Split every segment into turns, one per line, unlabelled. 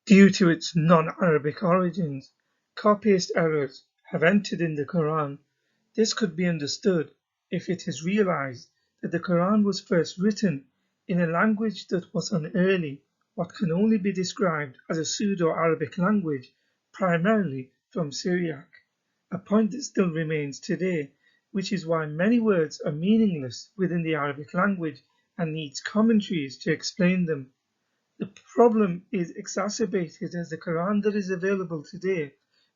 Due to its non-Arabic origins, copyist errors have entered in the Quran. This could be understood if it is realized that the Quran was first written in a language that was an early, what can only be described as a pseudo-Arabic language, primarily from Syriac, a point that still remains today, which is why many words are meaningless within the Arabic language and needs commentaries to explain them. The problem is exacerbated as the Quran that is available today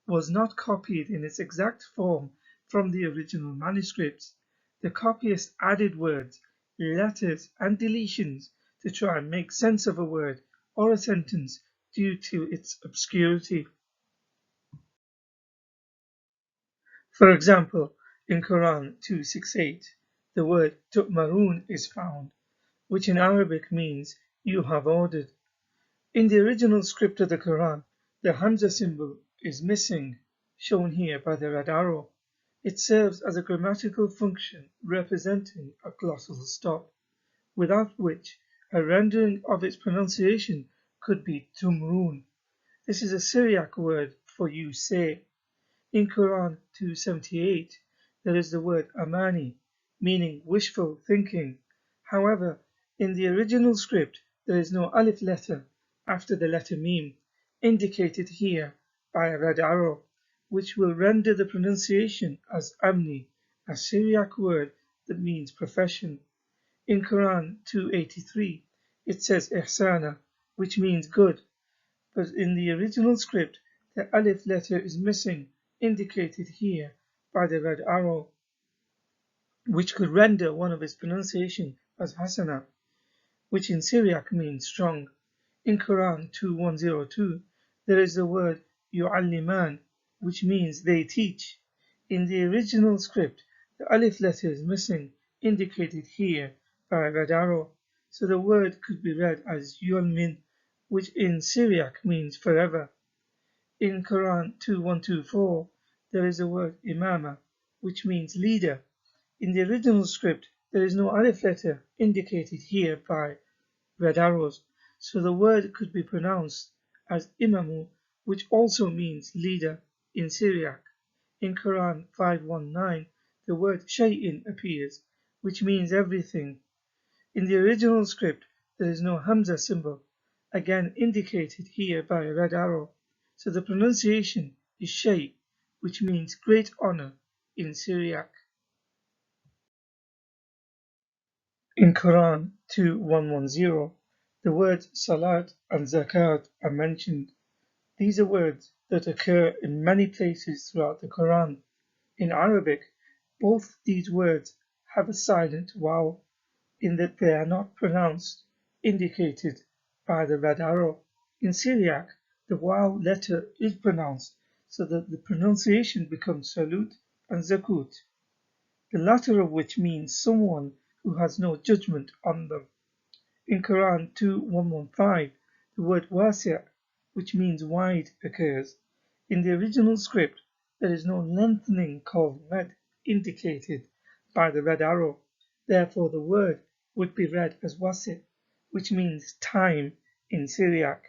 was not copied in its exact form from the original manuscripts. The copyist added words, letters, and deletions to try and make sense of a word or a sentence due to its obscurity. For example, in Quran 268, the word tu'marun is found, which in Arabic means you have ordered. In the original script of the Quran, the Hamza symbol is missing, shown here by the red arrow. It serves as a grammatical function representing a glossal stop, without which a rendering of its pronunciation could be tumrun. This is a Syriac word for you say. In Quran 278, there is the word amani, meaning wishful thinking. However, in the original script, there is no alif letter after the letter mim, indicated here by a red arrow, which will render the pronunciation as amni, a Syriac word that means profession. In Quran 283, it says ihsana, which means good, but in the original script the alif letter is missing, indicated here by the red arrow, which could render one of its pronunciation as hasana, which in Syriac means strong. In Quran 2102, there is the word yu'alliman, which means they teach. In the original script, the alif letter is missing, indicated here by a red arrow, so the word could be read as yulmin, which in Syriac means forever. In Quran 2124, there is the word imama, which means leader. In the original script, there is no alif letter, indicated here by red arrows, so the word could be pronounced as imamu, which also means leader in Syriac. In Quran 519, the word shay'in appears, which means everything. In the original script, there is no hamza symbol, again indicated here by a red arrow, so the pronunciation is shay, which means great honor in Syriac. In Quran 2110, the words salat and zakat are mentioned. These are words that occur in many places throughout the Quran. In Arabic, both these words have a silent vowel, in that they are not pronounced, indicated by the red arrow. In Syriac, the waw letter is pronounced, so that the pronunciation becomes salut and zakut, the latter of which means someone who has no judgment on them. In Quran 2115, the word wasi', which means wide, occurs. In the original script, there is no lengthening called med, indicated by the red arrow. Therefore, the word would be read as wasi', which means time in Syriac.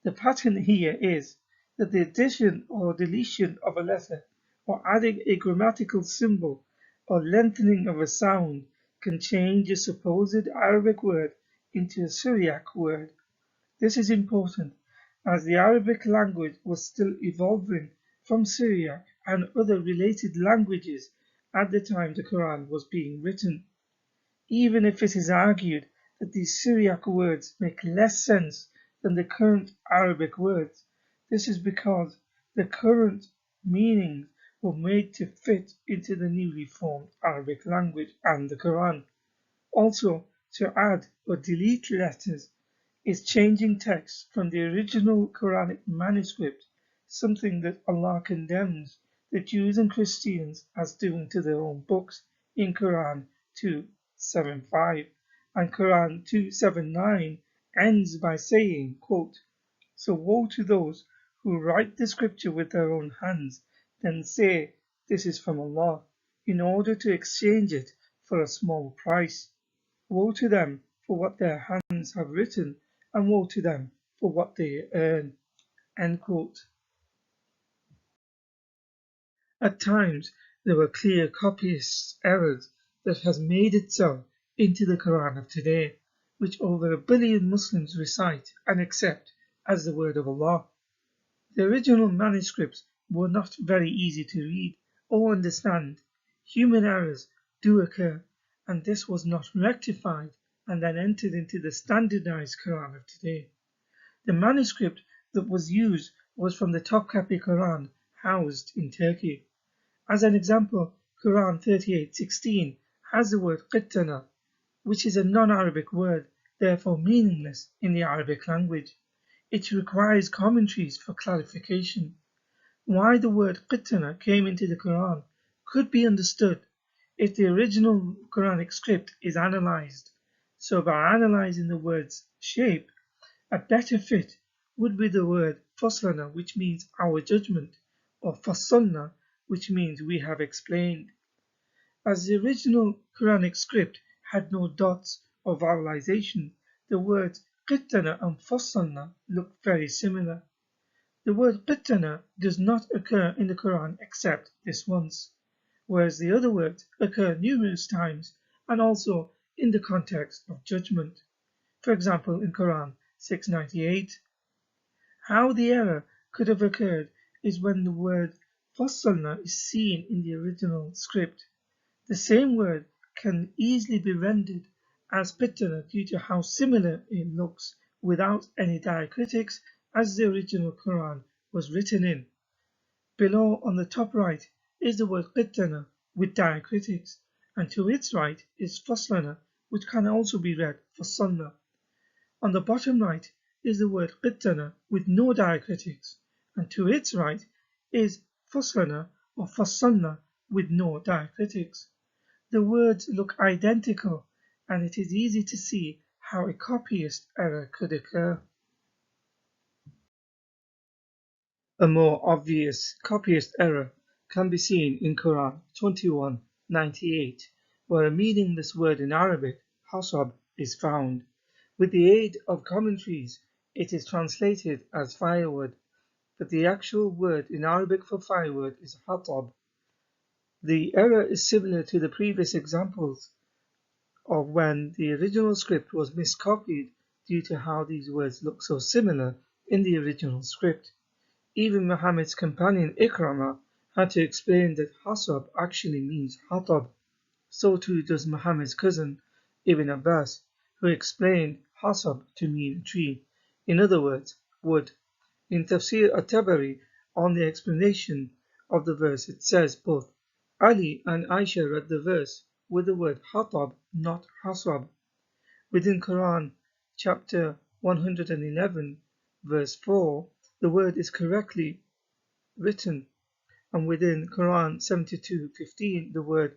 The pattern here is that the addition or deletion of a letter, or adding a grammatical symbol, or lengthening of a sound can change a supposed Arabic word into a Syriac word. This is important as the Arabic language was still evolving from Syriac and other related languages at the time the Quran was being written. Even if it is argued that these Syriac words make less sense than the current Arabic words, this is because the current meanings were made to fit into the newly formed Arabic language and the Quran. Also, to add or delete letters is changing text from the original Quranic manuscript, something that Allah condemns the Jews and Christians as doing to their own books in Quran 275. And Quran 279 ends by saying, quote, "So woe to those who write the scripture with their own hands, then say, this is from Allah, in order to exchange it for a small price. Woe to them for what their hands have written, and woe to them for what they earn." End quote. At times, there were clear copyist errors that has made itself into the Quran of today, which over 1 billion Muslims recite and accept as the word of Allah. The original manuscripts were not very easy to read or understand. Human errors do occur, and this was not rectified and then entered into the standardized Quran of today. The manuscript that was used was from the Topkapi Quran housed in Turkey. As an example, Quran 38:16 has the word qittana, which is a non-Arabic word, therefore meaningless in the Arabic language. It requires commentaries for clarification. Why the word qittana came into the Quran could be understood if the original Quranic script is analyzed. So by analyzing the word's shape, a better fit would be the word faslana, which means our judgment, or fassalna, which means we have explained. As the original Quranic script had no dots or vowelization, the words qittana and fassalna look very similar. The word qittana does not occur in the Quran except this once, whereas the other words occur numerous times and also in the context of judgment. For example, in Quran 698. How the error could have occurred is when the word fassalna is seen in the original script. The same word can easily be rendered as qittana due to how similar it looks without any diacritics as the original Quran was written in. Below on the top right is the word qittana with diacritics, and to its right is faslana, which can also be read fassalna. On the bottom right is the word qittana with no diacritics, and to its right is faslana or fassalna with no diacritics. The words look identical, and it is easy to see how a copyist error could occur. A more obvious copyist error can be seen in Quran 21:98, where a meaningless word in Arabic, hasab, is found. With the aid of commentaries, it is translated as firewood, but the actual word in Arabic for firewood is hatab. The error is similar to the previous examples of when the original script was miscopied due to how these words look so similar in the original script. Even Muhammad's companion Ikramah had to explain that hasab actually means hatab. So too does Muhammad's cousin Ibn Abbas, who explained hasab to mean tree, in other words, wood. In Tafsir at-Tabari, on the explanation of the verse, it says both Ali and Aisha read the verse with the word hatab, not hasab. Within Quran chapter 111, verse 4, the word is correctly written, and within Quran 72:15, the word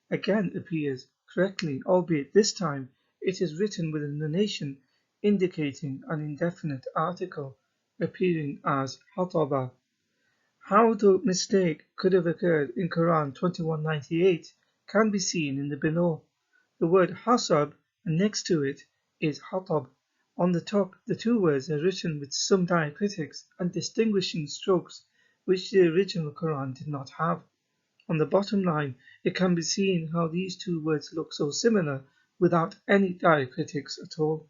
again appears correctly, albeit this time it is written with a nonation indicating an indefinite article, appearing as hataba. How the mistake could have occurred in Quran 21:98 can be seen in the below. The word hasab and next to it is hatab. On the top, the two words are written with some diacritics and distinguishing strokes which the original Quran did not have. On the bottom line, it can be seen how these two words look so similar without any diacritics at all.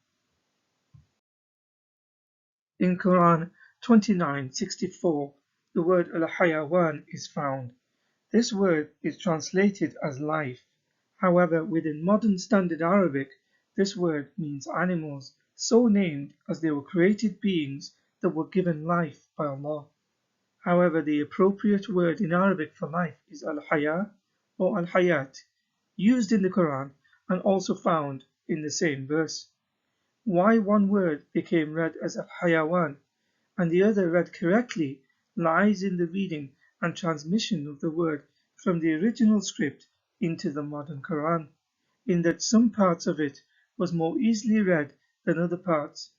In Quran 29:64, the word al-hayawan is found. This word is translated as life. However, within modern standard Arabic, this word means animals, so named as they were created beings that were given life by Allah. However, the appropriate word in Arabic for life is al-haya or al-hayat, used in the Quran and also found in the same verse. Why one word became read as al-hayawan and the other read correctly lies in the reading and transmission of the word from the original script into the modern Quran, in that some parts of it was more easily read than other parts.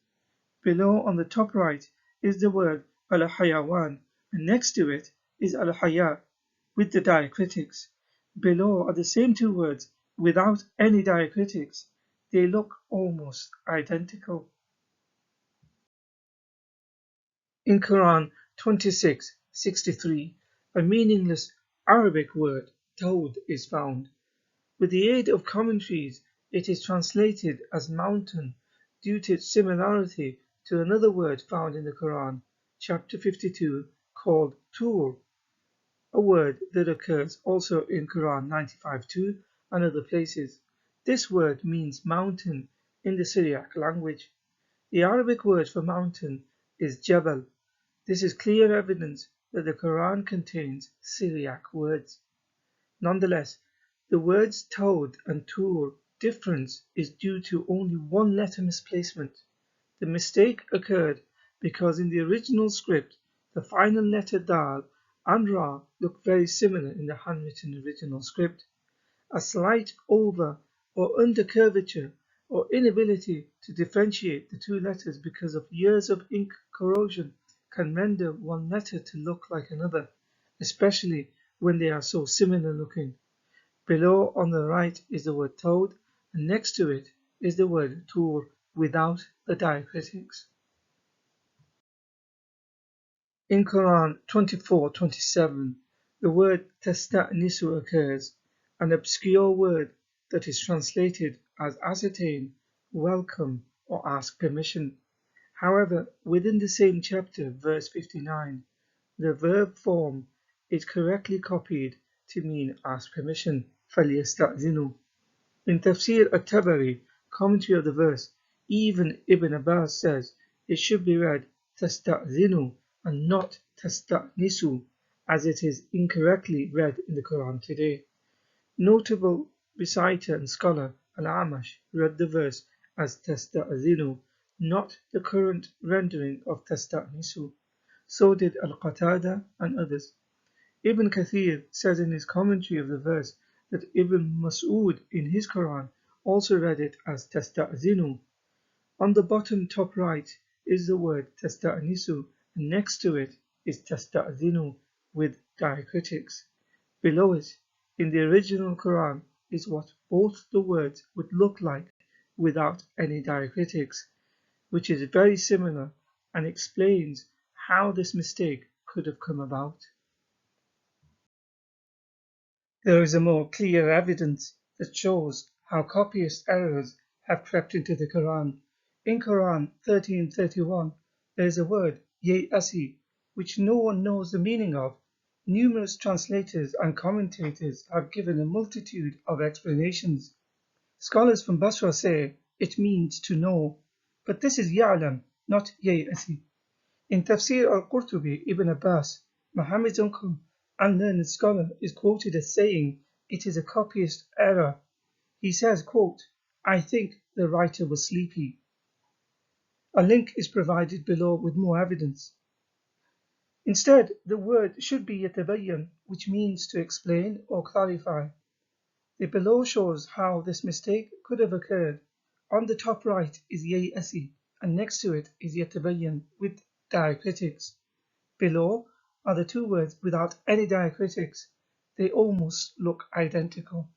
Below on the top right is the word al-hayawan, and next to it is al-haya with the diacritics. Below are the same two words without any diacritics. They look almost identical. In Quran 26:63, a meaningless Arabic word, Tawd, is found. With the aid of commentaries, it is translated as mountain due to its similarity to another word found in the Quran, chapter 52, called Tur, a word that occurs also in Quran 95:2 and other places. This word means mountain in the Syriac language. The Arabic word for mountain is Jabal. This is clear evidence that the Quran contains Syriac words. Nonetheless, the words Tawd and Tur difference is due to only one letter misplacement. The mistake occurred because in the original script, the final letter Dal and Ra look very similar in the handwritten original script. A slight over or under curvature or inability to differentiate the two letters because of years of ink corrosion can render one letter to look like another, especially when they are so similar looking. Below on the right is the word Tawd, and next to it is the word Tur without the diacritics. In Quran 24:27, the word Tasta'nisu occurs, an obscure word that is translated as ascertain, welcome, or ask permission. However, within the same chapter, verse 59, the verb form is correctly copied to mean ask permission, فَلْيَسْتَأْذِنُوا. In Tafsir at-Tabari, commentary of the verse, even Ibn Abbas says it should be read tasta'zinu and not tasta'nisu, as it is incorrectly read in the Quran today. Notable reciter and scholar Al-Amash read the verse as tasta'zinu, not the current rendering of tasta'nisu. So did Al-Qatada and others. Ibn Kathir says in his commentary of the verse that Ibn Mas'ud in his Quran also read it as tasta'zinu. On the bottom top right is the word tasta'nisu, and next to it is tasta'zinu with diacritics. Below it, in the original Quran, is what both the words would look like without any diacritics, which is very similar and explains how this mistake could have come about. There is a more clear evidence that shows how copyist errors have crept into the Quran. In Quran 13:31, there is a word, Ya'asi, which no one knows the meaning of. Numerous translators and commentators have given a multitude of explanations. Scholars from Basra say it means to know, but this is Ya'lam, not Ya'asi. In Tafsir al-Qurtubi, Ibn Abbas, Muhammad's uncle and learned scholar, is quoted as saying it is a copyist error. He says, quote, I think the writer was sleepy. A link is provided below with more evidence. Instead, the word should be yatabayyan, which means to explain or clarify. The below shows how this mistake could have occurred. On the top right is ya'asi, and next to it is yatabayyan with diacritics. Below are the two words without any diacritics. They almost look identical.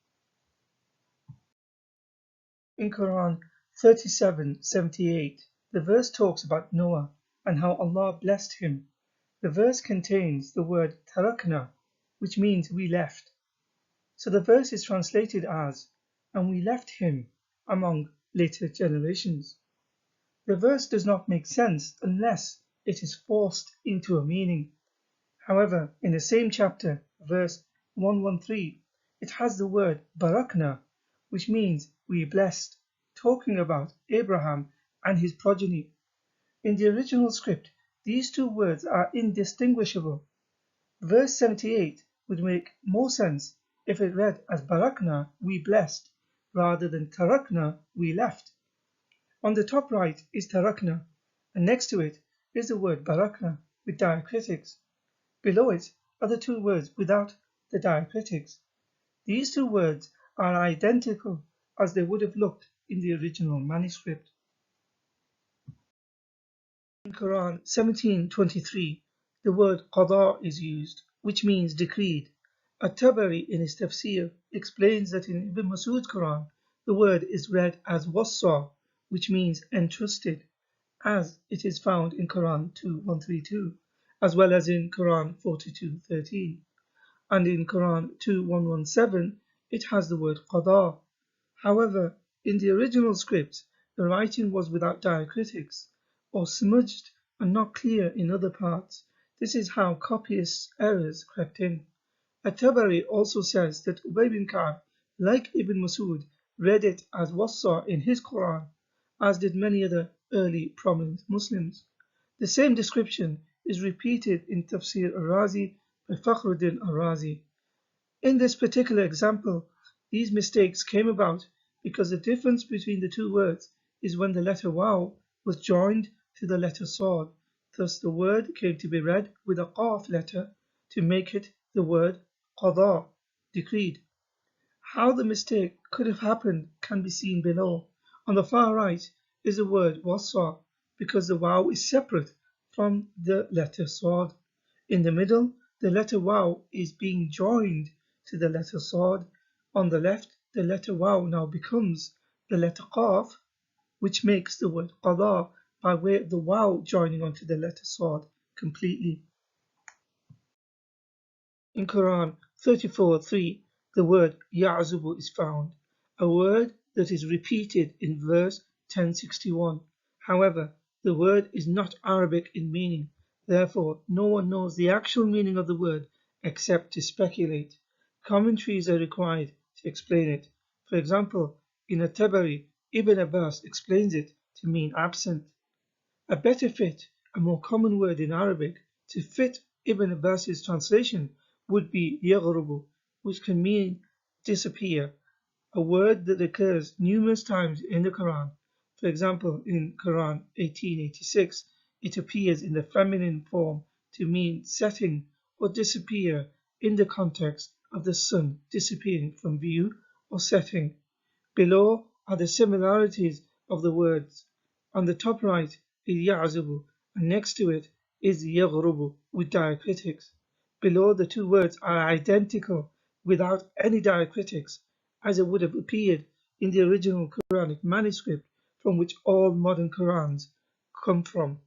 In Quran 37:78, the verse talks about Noah and how Allah blessed him. The verse contains the word tarakna, which means we left. So the verse is translated as, and we left him among later generations. The verse does not make sense unless it is forced into a meaning. However, in the same chapter, verse 113, it has the word barakna, which means we blessed, talking about Abraham and his progeny. In the original script, these two words are indistinguishable. Verse 78 would make more sense if it read as barakna, we blessed, rather than tarakna, we left. On the top right is tarakna, and next to it is the word barakna with diacritics. Below it are the two words without the diacritics. These two words are identical as they would have looked in the original manuscript. In Quran 17:23, the word qada is used, which means decreed. At-Tabari in his tafsir explains that in Ibn Mas'ud's Quran, the word is read as wassa, which means entrusted, as it is found in Quran 2:132, as well as in Quran 42:13, and in Quran 2:117 it has the word qada. However, in the original script, the writing was without diacritics, or smudged and not clear in other parts. This is how copyists' errors crept in. At-Tabari also says that Ubay bin Ka'b, like Ibn Masud, read it as Wassa in his Quran, as did many other early prominent Muslims. The same description is repeated in Tafsir al-Razi by Fakhruddin al-Razi. In this particular example, these mistakes came about because the difference between the two words is when the letter waw was joined to the letter sad. Thus the word came to be read with a qaf letter to make it the word qada, decreed. How the mistake could have happened can be seen below. On the far right is the word wasa because the waw is separate from the letter sad. In the middle, the letter waw is being joined to the letter sad. On the left, the letter waw now becomes the letter qaf, which makes the word qada by way of the waw joining onto the letter sad completely. In Quran 34:3, the word ya'zubu is found, a word that is repeated in verse 1061. However, the word is not Arabic in meaning, therefore no one knows the actual meaning of the word except to speculate. Commentaries are required to explain it. For example, in At-Tabari, Ibn Abbas explains it to mean absent. A better fit, a more common word in Arabic to fit Ibn Abbas's translation would be yaghrubu, which can mean disappear, a word that occurs numerous times in the Quran. For example, in Quran 1886, it appears in the feminine form to mean setting or disappear in the context of the sun disappearing from view or setting. Below are the similarities of the words. On the top right is ya'zubu, and next to it is yaghrubu with diacritics. Below, the two words are identical without any diacritics, as it would have appeared in the original Quranic manuscript from which all modern Qurans come from.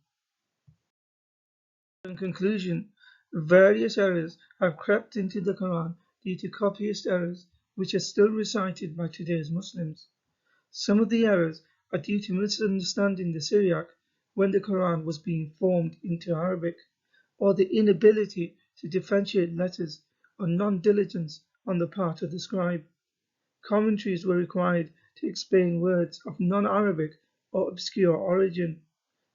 In conclusion, various errors have crept into the Quran due to copyist errors, which are still recited by today's Muslims. Some of the errors are due to misunderstanding the Syriac when the Quran was being formed into Arabic, or the inability to differentiate letters or non-diligence on the part of the scribe. Commentaries were required to explain words of non-Arabic or obscure origin.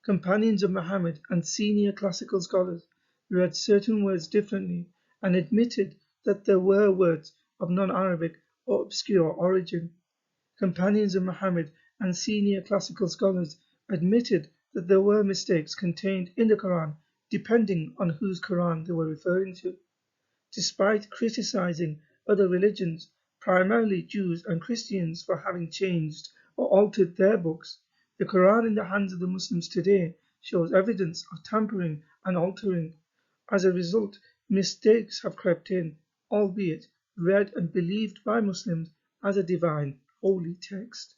Companions of Muhammad and senior classical scholars read certain words differently and admitted that there were words of non-Arabic or obscure origin. Companions of Muhammad and senior classical scholars admitted that there were mistakes contained in the Quran depending on whose Quran they were referring to. Despite criticizing other religions, primarily Jews and Christians, for having changed or altered their books, the Quran in the hands of the Muslims today shows evidence of tampering and altering. As a result, mistakes have crept in, albeit read and believed by Muslims as a divine holy text.